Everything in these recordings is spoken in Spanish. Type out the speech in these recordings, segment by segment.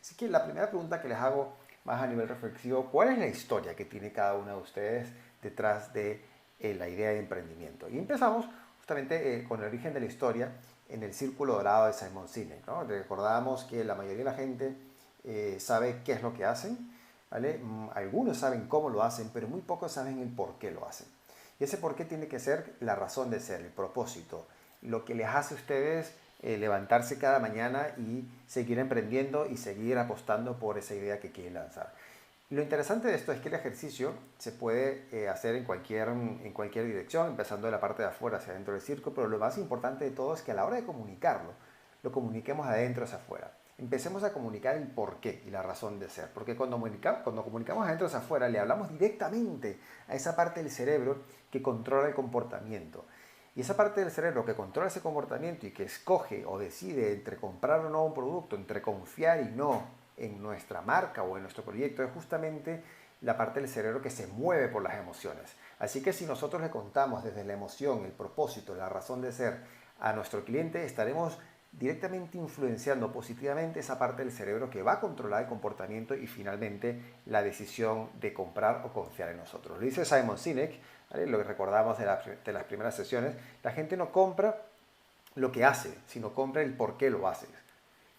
Así que la primera pregunta que les hago más a nivel reflexivo, ¿cuál es la historia que tiene cada uno de ustedes detrás de la idea de emprendimiento? Y empezamos justamente con el origen de la historia en el círculo dorado de Simon Sinek, ¿no? Recordamos que la mayoría de la gente sabe qué es lo que hacen, ¿vale? Algunos saben cómo lo hacen, pero muy pocos saben el por qué lo hacen. Y ese por qué tiene que ser la razón de ser, el propósito, lo que les hace a ustedes levantarse cada mañana y seguir emprendiendo y seguir apostando por esa idea que quieren lanzar. Lo interesante de esto es que el ejercicio se puede hacer en cualquier dirección, empezando de la parte de afuera hacia adentro del circo, pero lo más importante de todo es que a la hora de comunicarlo, lo comuniquemos adentro hacia afuera. Empecemos a comunicar el porqué y la razón de ser, porque cuando comunicamos adentro hacia afuera, le hablamos directamente a esa parte del cerebro que controla el comportamiento. Y esa parte del cerebro que controla ese comportamiento y que escoge o decide entre comprar o no un producto, entre confiar y no en nuestra marca o en nuestro proyecto, es justamente la parte del cerebro que se mueve por las emociones. Así que si nosotros le contamos desde la emoción, el propósito, la razón de ser a nuestro cliente, estaremos directamente influenciando positivamente esa parte del cerebro que va a controlar el comportamiento y finalmente la decisión de comprar o confiar en nosotros. Lo dice Simon Sinek, ¿vale? Lo que recordamos de las primeras sesiones, la gente no compra lo que hace, sino compra el por qué lo haces.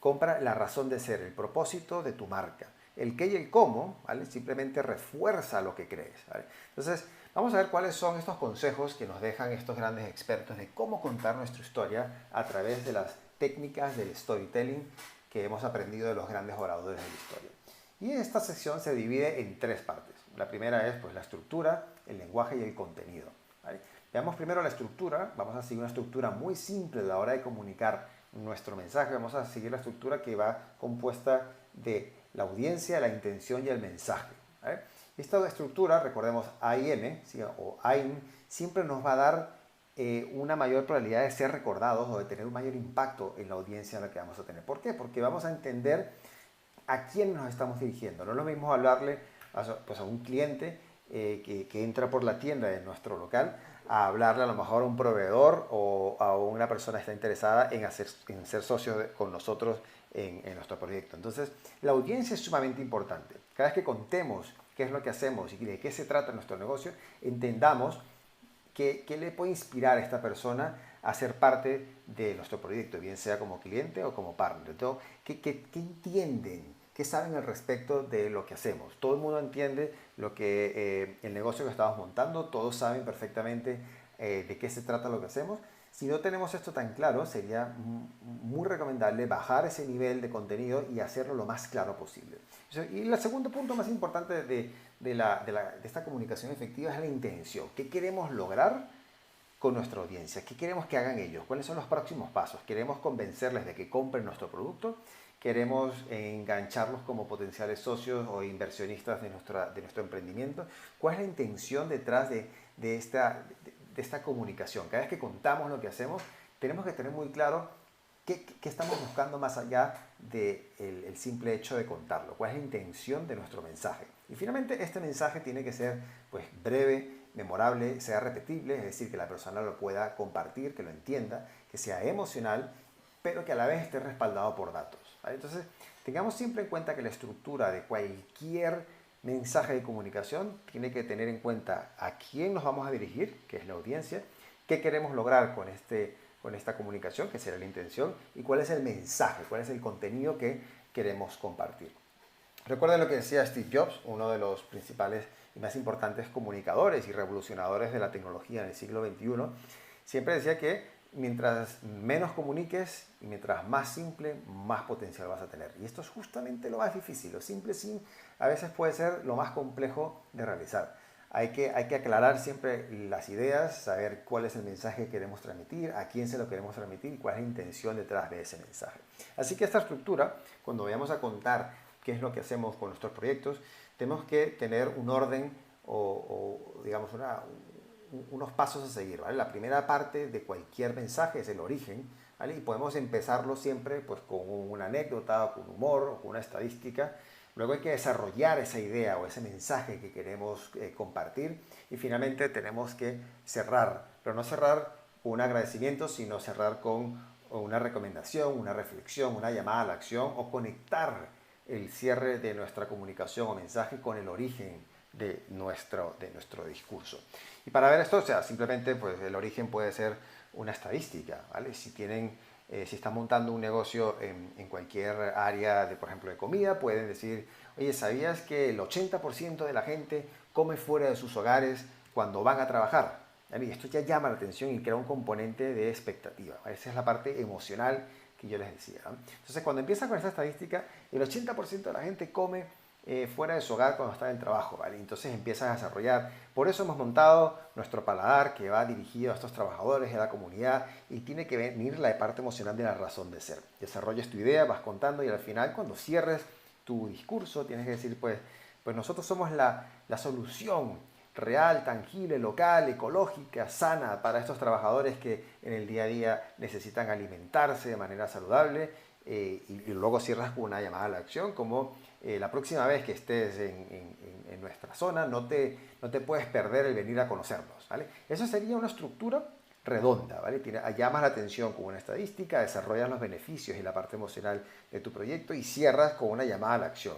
Compra la razón de ser, el propósito de tu marca. El qué y el cómo, ¿vale? Simplemente refuerza lo que crees, ¿vale? Entonces, vamos a ver cuáles son estos consejos que nos dejan estos grandes expertos de cómo contar nuestra historia a través de las técnicas del storytelling que hemos aprendido de los grandes oradores de la historia. Y esta sección se divide en tres partes. La primera es pues, la estructura, el lenguaje y el contenido, ¿vale? Veamos primero la estructura. Vamos a seguir una estructura muy simple a la hora de comunicar nuestro mensaje. Vamos a seguir la estructura que va compuesta de la audiencia, la intención y el mensaje, ¿vale? Esta estructura, recordemos AIM, ¿sí? O AIM, siempre nos va a dar una mayor probabilidad de ser recordados o de tener un mayor impacto en la audiencia a la que vamos a tener. ¿Por qué? Porque vamos a entender a quién nos estamos dirigiendo. No es lo mismo hablarle pues, a un cliente que entra por la tienda de nuestro local a hablarle a lo mejor a un proveedor o a una persona que está interesada en ser socio con nosotros en nuestro proyecto. Entonces, la audiencia es sumamente importante. Cada vez que contemos qué es lo que hacemos y de qué se trata nuestro negocio, entendamos qué le puede inspirar a esta persona a ser parte de nuestro proyecto, bien sea como cliente o como partner. Entonces, ¿qué entienden? ¿Qué saben al respecto de lo que hacemos? Todo el mundo entiende el negocio que estamos montando, todos saben perfectamente de qué se trata lo que hacemos. Si no tenemos esto tan claro, sería muy recomendable bajar ese nivel de contenido y hacerlo lo más claro posible. Y el segundo punto más importante de esta comunicación efectiva es la intención. ¿Qué queremos lograr con nuestra audiencia? ¿Qué queremos que hagan ellos? ¿Cuáles son los próximos pasos? ¿Queremos convencerles de que compren nuestro producto? ¿Queremos engancharlos como potenciales socios o inversionistas de nuestro emprendimiento? ¿Cuál es la intención detrás de esta comunicación? Cada vez que contamos lo que hacemos, tenemos que tener muy claro qué estamos buscando más allá del simple hecho de contarlo. ¿Cuál es la intención de nuestro mensaje? Y finalmente, este mensaje tiene que ser pues, breve, memorable, sea repetible, es decir, que la persona lo pueda compartir, que lo entienda, que sea emocional, pero que a la vez esté respaldado por datos, ¿vale? Entonces, tengamos siempre en cuenta que la estructura de cualquier mensaje de comunicación tiene que tener en cuenta a quién nos vamos a dirigir, que es la audiencia, qué queremos lograr con esta comunicación, que será la intención, y cuál es el mensaje, cuál es el contenido que queremos compartir. Recuerden lo que decía Steve Jobs, uno de los principales y más importantes comunicadores y revolucionadores de la tecnología en el siglo XXI. Siempre decía que mientras menos comuniques y mientras más simple, más potencial vas a tener. Y esto es justamente lo más difícil. Lo simple a veces puede ser lo más complejo de realizar. Hay que aclarar siempre las ideas, saber cuál es el mensaje que queremos transmitir, a quién se lo queremos transmitir y cuál es la intención detrás de ese mensaje. Así que esta estructura, cuando vayamos a contar qué es lo que hacemos con nuestros proyectos, tenemos que tener un orden o digamos, unos pasos a seguir, ¿vale? La primera parte de cualquier mensaje es el origen, ¿vale? Y podemos empezarlo siempre pues, con una anécdota, o con humor, o con una estadística. Luego hay que desarrollar esa idea o ese mensaje que queremos compartir. Y finalmente tenemos que cerrar, pero no cerrar con un agradecimiento, sino cerrar con una recomendación, una reflexión, una llamada a la acción o conectar el cierre de nuestra comunicación o mensaje con el origen de nuestro discurso. Y para ver esto, o sea, simplemente pues, el origen puede ser una estadística, ¿vale? Si están montando un negocio en cualquier área, por ejemplo, de comida, pueden decir, oye, ¿sabías que el 80% de la gente come fuera de sus hogares cuando van a trabajar? ¿Vale? Y esto ya llama la atención y crea un componente de expectativa. Esa es la parte emocional que yo les decía, ¿no? Entonces, cuando empiezas con esta estadística, el 80% de la gente come fuera de su hogar cuando está en el trabajo, ¿vale? Entonces empiezas a desarrollar. Por eso hemos montado nuestro paladar que va dirigido a estos trabajadores, a la comunidad, y tiene que venir la parte emocional de la razón de ser. Desarrollas tu idea, vas contando y al final cuando cierres tu discurso tienes que decir, pues nosotros somos la solución real, tangible, local, ecológica, sana para estos trabajadores que en el día a día necesitan alimentarse de manera saludable, y luego cierras con una llamada a la acción como la próxima vez que estés en nuestra zona no te puedes perder el venir a conocernos, ¿vale? Eso sería una estructura redonda, ¿vale? Llamas la atención con una estadística, desarrollas los beneficios y la parte emocional de tu proyecto y cierras con una llamada a la acción.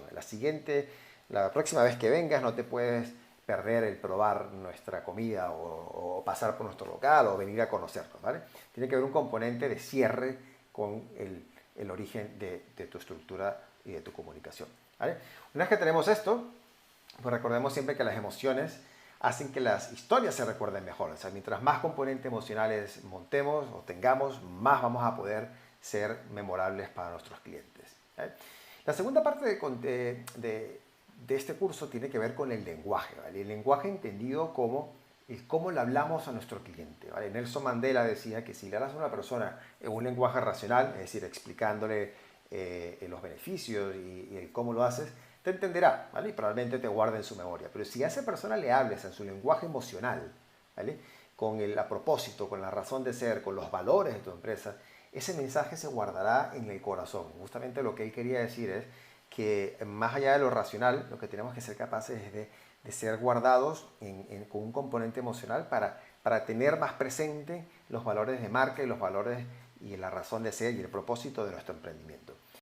La próxima vez que vengas no te puedes perder el probar nuestra comida o pasar por nuestro local o venir a conocernos, ¿vale? Tiene que haber un componente de cierre con el origen de tu estructura y de tu comunicación, ¿vale? Una vez que tenemos esto, pues recordemos siempre que las emociones hacen que las historias se recuerden mejor. O sea, mientras más componentes emocionales montemos o tengamos, más vamos a poder ser memorables para nuestros clientes, ¿vale? La segunda parte de este curso tiene que ver con el lenguaje, ¿vale? El lenguaje entendido como cómo le hablamos a nuestro cliente, ¿vale? Nelson Mandela decía que si le hablas a una persona en un lenguaje racional, es decir, explicándole los beneficios y el cómo lo haces, te entenderá, ¿vale? Y probablemente te guarde en su memoria. Pero si a esa persona le hables en su lenguaje emocional, ¿vale? Con el a propósito, con la razón de ser, con los valores de tu empresa, ese mensaje se guardará en el corazón. Justamente lo que él quería decir es que más allá de lo racional, lo que tenemos que ser capaces es de ser guardados con un componente emocional para tener más presente los valores de marca y los valores y la razón de ser y el propósito de nuestro emprendimiento.